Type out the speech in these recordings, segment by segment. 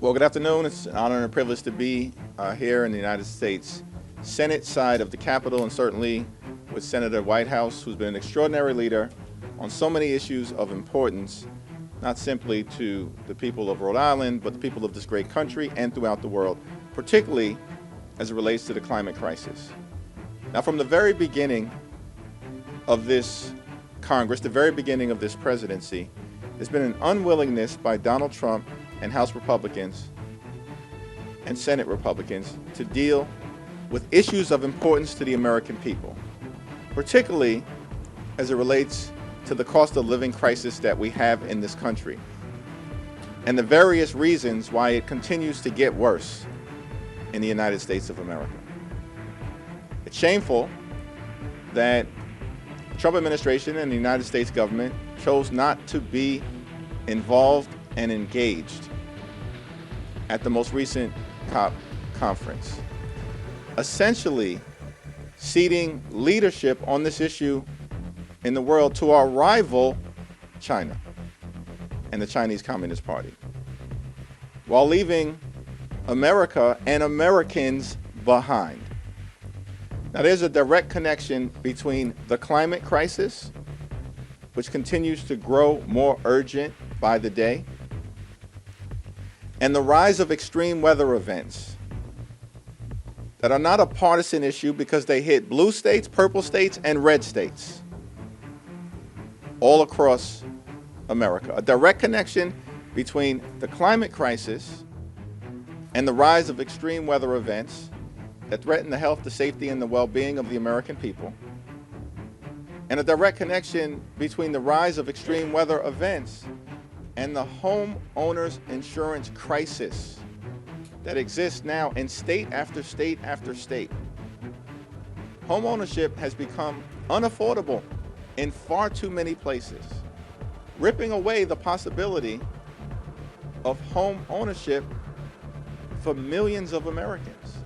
Well, good afternoon. It's an honor and a privilege to be here in the United States Senate side of the Capitol, and certainly with Senator Whitehouse, who's been an extraordinary leader on so many issues of importance, not simply to the people of Rhode Island, but the people of this great country and throughout the world, particularly as it relates to the climate crisis. Now, from the very beginning of this Congress, the very beginning of this presidency, there's been an unwillingness by Donald Trump and House Republicans and Senate Republicans to deal with issues of importance to the American people, particularly as it relates to the cost of living crisis that we have in this country and the various reasons why it continues to get worse in the United States of America. It's shameful that the Trump administration and the United States government chose not to be involved and engaged at the most recent COP conference, essentially ceding leadership on this issue in the world to our rival, China and the Chinese Communist Party, while leaving America and Americans behind. Now, there's a direct connection between the climate crisis, which continues to grow more urgent by the day, and the rise of extreme weather events that are not a partisan issue because they hit blue states, purple states, and red states all across America. A direct connection between the climate crisis and the rise of extreme weather events that threaten the health, the safety, and the well-being of the American people, and a direct connection between the rise of extreme weather events and the homeowners insurance crisis that exists now in state after state after state. Homeownership has become unaffordable in far too many places, ripping away the possibility of home ownership for millions of Americans.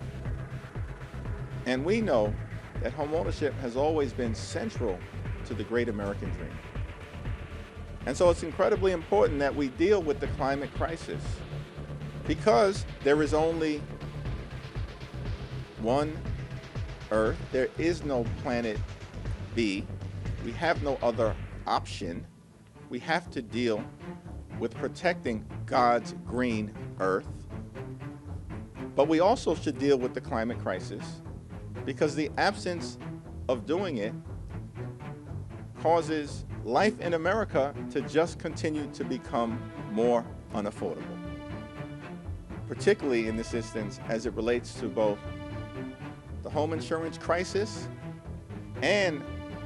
And we know that home ownership has always been central to the great American dream. And so it's incredibly important that we deal with the climate crisis, because there is only one Earth. There is no planet B. We have no other option. We have to deal with protecting God's green Earth. But we also should deal with the climate crisis, because the absence of doing it causes life in America to just continue to become more unaffordable, particularly in this instance as it relates to both the home insurance crisis and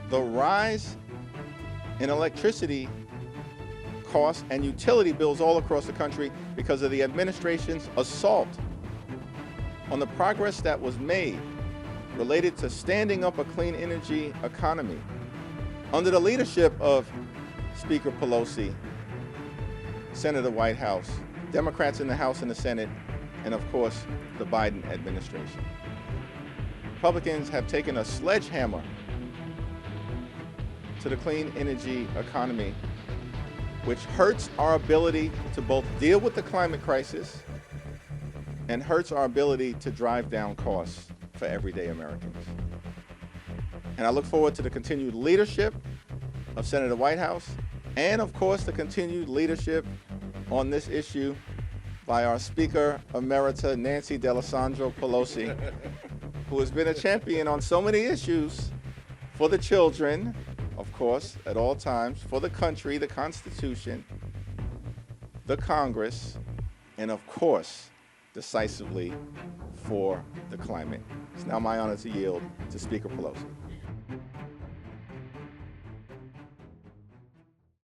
the rise in electricity costs and utility bills all across the country because of the administration's assault on the progress that was made related to standing up a clean energy economy under the leadership of Speaker Pelosi, Senator Whitehouse, Democrats in the House and the Senate, and of course, the Biden administration. Republicans have taken a sledgehammer to the clean energy economy, which hurts our ability to both deal with the climate crisis and hurts our ability to drive down costs for everyday Americans. And I look forward to the continued leadership of Senator Whitehouse and, of course, the continued leadership on this issue by our Speaker Emerita, Nancy D'Alessandro Pelosi, who has been a champion on so many issues for the children, of course, at all times, for the country, the Constitution, the Congress, and, of course, decisively for the climate. It's now my honor to yield to Speaker Pelosi.